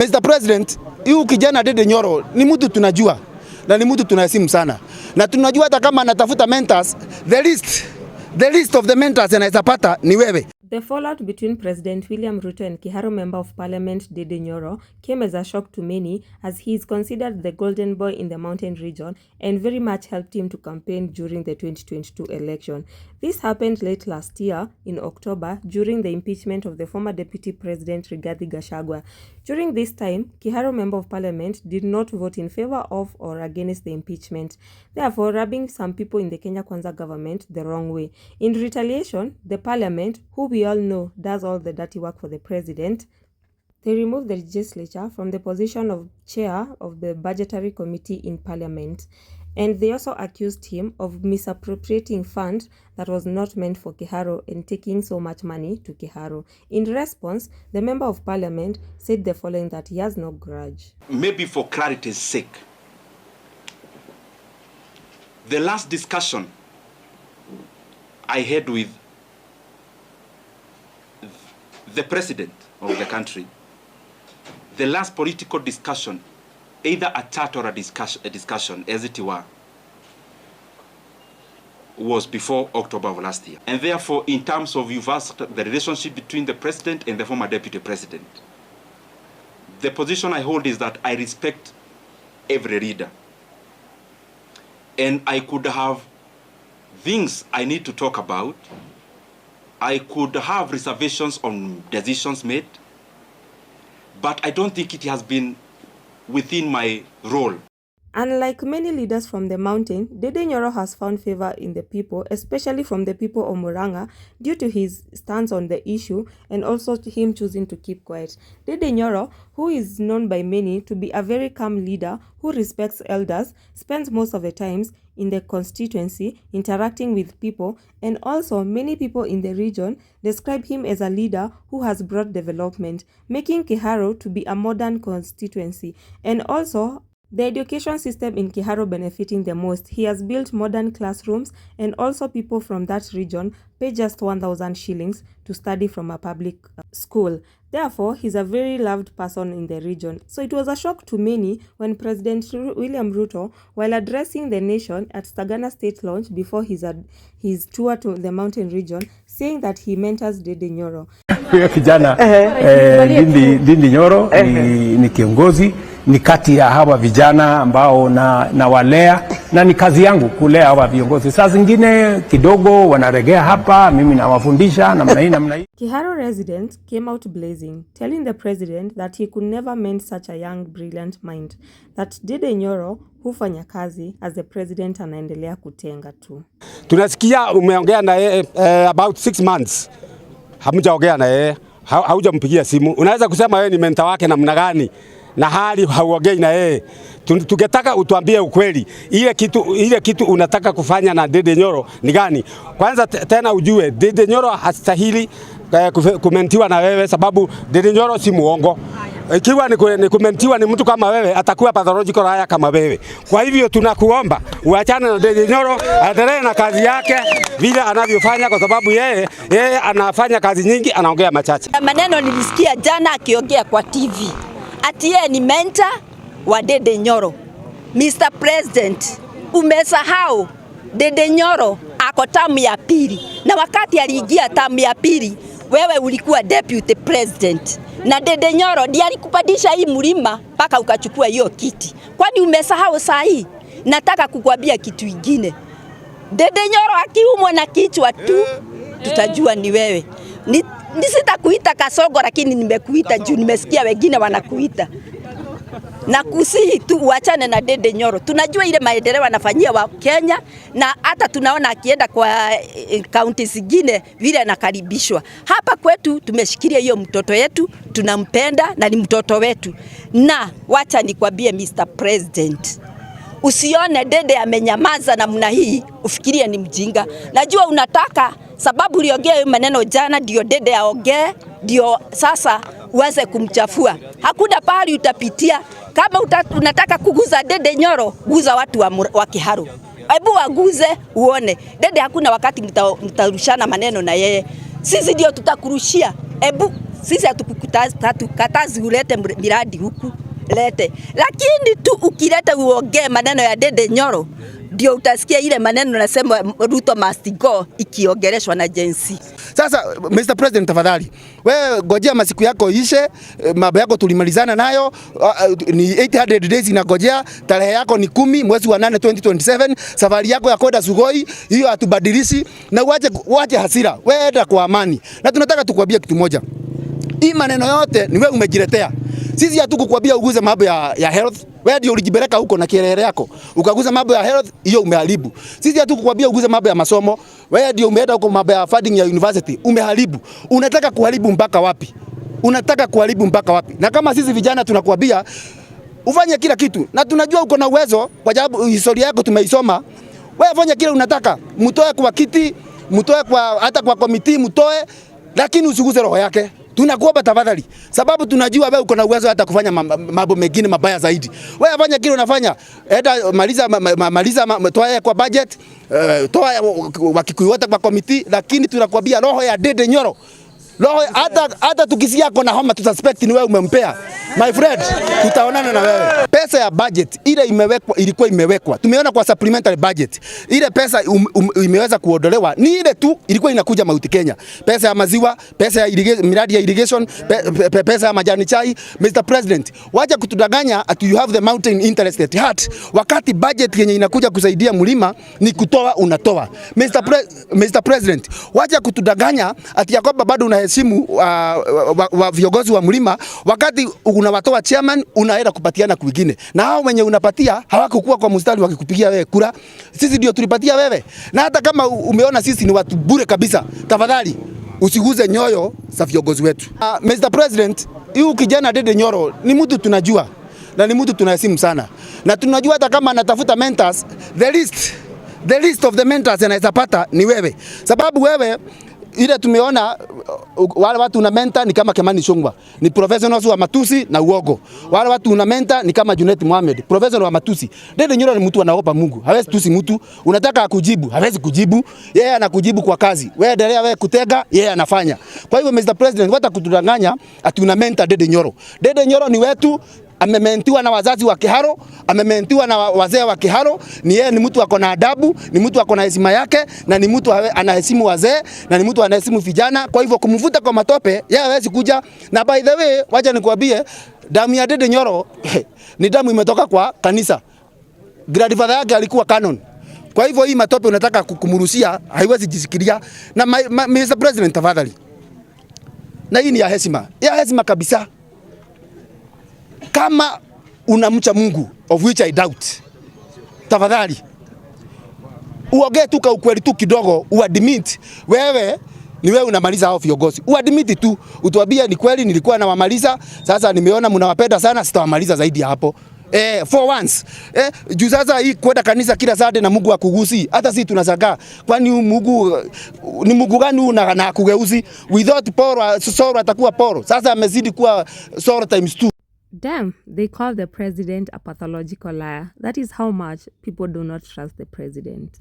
Mr. President, huyu kijana Ndindi Nyoro ni mtu tunajua na ni mtu tunaheshimu sana. Na tunajua hata kama anatafuta mentors, the list of the mentors anaweza pata ni wewe. The fallout between President William Ruto and Kiharu Member of Parliament Ndindi Nyoro came as a shock to many, as he is considered the golden boy in the mountain region and very much helped him to campaign during the 2022 election. This happened late last year in October during the impeachment of the former Deputy President Rigathi Gachagua. During this time, Kiharu Member of Parliament did not vote in favor of or against the impeachment, therefore rubbing some people in the Kenya Kwanza government the wrong way. In retaliation, the Parliament, who we all know does all the dirty work for the president, they removed the legislature from the position of chair of the budgetary committee in parliament, and they also accused him of misappropriating funds that was not meant for Kiharu and taking so much money to Kiharu. In response, the member of parliament said the following, that he has no grudge. Maybe for clarity's sake, the last discussion I had with the president of the country, the last political discussion, either a chat or a discussion as it were, was before October of last year. And therefore, in terms of you've asked the relationship between the president and the former deputy president, the position I hold is that I respect every leader. And I could have things I need to talk about. I could have reservations on decisions made, but I don't think it has been within my role. Unlike many leaders from the mountain, Ndindi Nyoro has found favor in the people, especially from the people of Murang'a, due to his stance on the issue and also to him choosing to keep quiet. Ndindi Nyoro, who is known by many to be a very calm leader who respects elders, spends most of the times in the constituency interacting with people, and also many people in the region describe him as a leader who has brought development, making Kiharu to be a modern constituency, and also the education system in Kiharu benefiting the most. He has built modern classrooms, and also people from that region pay just 1,000 shillings to study from a public school. Therefore, he's a very loved person in the region. So it was a shock to many when President William Ruto, while addressing the nation at Sagana State Launch before his tour to the mountain region, saying that he mentors Ndindi Nyoro. Huyo kijana Ndindi Nyoro ni kiongozi, ni kati ya hawa vijana ambao na walea, na ni kazi yangu kulea hawa viongozi. Saa zingine kidogo wanaregea hapa, mimi nawafundisha namna hii. Kiharu residents came out blazing, telling the president that he could never mend such a young brilliant mind, that Ndindi Nyoro hufanya kazi as the president anaendelea kutenga tu. Tunasikia umeongea na yeye about 6 months. Hamjaongea na yeye, haujampigia simu. Unaweza kusema wewe ni mentor wake namna gani? Na hali hauongei na yeye. Tungetaka utuambie ukweli. Ile kitu unataka kufanya na Ndindi Nyoro ni gani? Kwanza tena ujue Ndindi Nyoro hastahili kumentiwa na wewe, sababu Ndindi Nyoro si muongo. Ikiwa ni kumentiwa ni mtu kama wewe, atakuwa pathological haya kama wewe. Kwa hivyo tunakuomba uachane na Ndindi Nyoro, aendelee na kazi yake vile anavyofanya, kwa sababu yeye anafanya kazi nyingi, anaongea machache. Maneno nilisikia jana akiongea kwa TV. Ati yeye ni mentor wa Ndindi Nyoro. Mr. President, umesahau Ndindi Nyoro ako tamu ya pili. Na wakati aliingia tamu ya pili, wewe ulikuwa deputy president. Na Ndindi Nyoro ndiye alikupandisha hii mlima mpaka ukachukua hiyo kiti. Kwani umesahau saa hii? Nataka kukwambia kitu kingine. Ndindi Nyoro akiumwa na kichwa tu, tutajua ni wewe. Nisitakuita Kasongo, lakini nimekuita juu nimesikia wengine wanakuita. Na kusihi tu uachane na Ndindi Nyoro. Tunajua ile maendeleo anafanyia wa Kenya, na hata tunaona akienda kwa kaunti zingine vile anakaribishwa. Hapa kwetu tumeshikilia hiyo mtoto wetu, tunampenda na ni mtoto wetu. Na wacha nikwambie Mr. President, usione Ndindi amenyamaza namna hii ufikirie ni mjinga. Najua unataka sababu uliongea maneno jana ndio Ndindi aongee, ndio sasa uanze kumchafua. Hakuna pahali utapitia. Kama unataka kuguza Ndindi Nyoro, guza watu wa Kiharu. Hebu waguze uone. Ndindi hakuna wakati mtarushana maneno na yeye. Sisi ndio tutakurushia. Hebu Sisi hatukatazi ulete miradi huku, lete. Lakini tu ukileta uongee maneno ya Ndindi Nyoro, ndio utasikia ile maneno nasema Ruto must go ikiongeleshwa na jensi. Sasa Mr. President, tafadhali wewe ngojea masiku yako ishe, mambo yako tulimalizana nayo, ni 800 days inagojea, tarehe yako ni 10 mwezi wa 8 2027, safari yako ya kwenda Sugoi hiyo hatubadilishi, na uache hasira, wewe enda kwa amani. Na tunataka tukwambie kitu moja, hii maneno yote ni wewe umejiletea. Sisi hatukukwambia uguze mambo ya health. Wewe ndio ulijibeleka huko na kielele yako ukaguza mambo ya health, hiyo umeharibu. Sisi hatukukwambia uguze mambo ya masomo. Wewe ndio umeenda huko mambo ya funding ya university, umeharibu. Unataka kuharibu mpaka wapi? Unataka kuharibu mpaka wapi? Na kama sisi vijana tunakuambia ufanye kila kitu, na tunajua uko na uwezo kwa sababu historia yako tumeisoma. Wewe fanya kile unataka, mtoe kwa kiti, mtoe kwa hata kwa komiti, mtoe, lakini usiguze roho yake. Tunakuomba tafadhali, sababu tunajua wewe uko na uwezo hata kufanya mambo mengine mabaya zaidi. Wewe fanya kile unafanya, enda maliza toa kwa budget, toa wakikuyu wote kwa komiti, lakini tunakwambia roho ya Ndindi Nyoro, roho hata tukisikia kona homa tutasuspect ni wewe umempea. My friend, tutaonana na wewe. Pesa ya budget ile ilikuwa imewekwa. Tumeona kwa supplementary budget. Ile pesa imeweza kuondolewa. Ni ile tu ilikuwa inakuja Mount Kenya. Pesa ya maziwa, pesa ya miradi ya irrigation, pesa ya majani chai. Mr. President, wacha kutudanganya ati you have the mountain interest at heart. Wakati budget yenye inakuja kusaidia mlima ni kutoa unatoa. Mr. President, wacha kutudanganya ati ya kwamba bado unaheshimu wa viongozi wa mlima wakati unawatoa chairman unaenda kupatiana kwingine. Na hao wenye unapatia hawakukuwa kwa mstari wakikupigia wewe kura. Sisi ndio tulipatia wewe. Na hata kama umeona sisi ni watu bure kabisa, tafadhali usiguze nyoyo za viongozi wetu. Mr. President, huyu kijana Ndindi Nyoro ni mtu tunajua na ni mtu tunaheshimu sana. Na tunajua hata kama anatafuta mentors, the list of the mentors anaweza pata ni wewe. Sababu wewe ile tumeona wale watu una mentor ni kama Kimani Ichung'wah, ni professionals wa matusi na uogo. Wale watu una mentor ni kama Junet Mohamed, professional wa matusi. Ndindi Nyoro ni mtu anaogopa Mungu, hawezi tusi mtu. Unataka akujibu, hawezi kujibu. Yeye anakujibu kwa kazi. Wewe endelea wewe kutega, yeye anafanya. Kwa hivyo Mr. President, wacha kutudanganya ati una mentor Ndindi Nyoro. Ndindi Nyoro ni wetu. Amementiwa na wazazi wa Kiharo, amementiwa na wazee wa Kiharo. Ni yeye, ni mtu ako na adabu, ni mtu ako na heshima yake, na ni mtu anaheshimu wazee, na ni mtu anaheshimu vijana. Kwa hivyo kumvuta kwa matope yeye hawezi kuja. Na by the way, wacha nikwambie, damu ya Ndindi Nyoro ni damu imetoka kwa kanisa. Grandfather yake alikuwa canon. Kwa hivyo hii matope unataka kumrushia haiwezi jisikilia. Na Mr. President, tafadhali, na hii ni ya heshima kabisa. Kama unamcha Mungu, of which I doubt, tafadhali uongee tu kwa ukweli tu kidogo, uadmit wewe ni wewe unamaliza hao viongozi. Uadmit tu, utuambie ni kweli nilikuwa nawamaliza, sasa nimeona mnawapenda sana, sitawamaliza zaidi hapo. For once. Juu sasa hii kwenda kanisa kila Sunday na Mungu akugusi. Hata sisi tunashangaa. Kwani Mungu ni Mungu gani una akugeuzi? Without Paul Saul atakuwa Paul. Sasa amezidi kuwa Saul times 2. Damn, they call the president a pathological liar. That is how much people do not trust the president.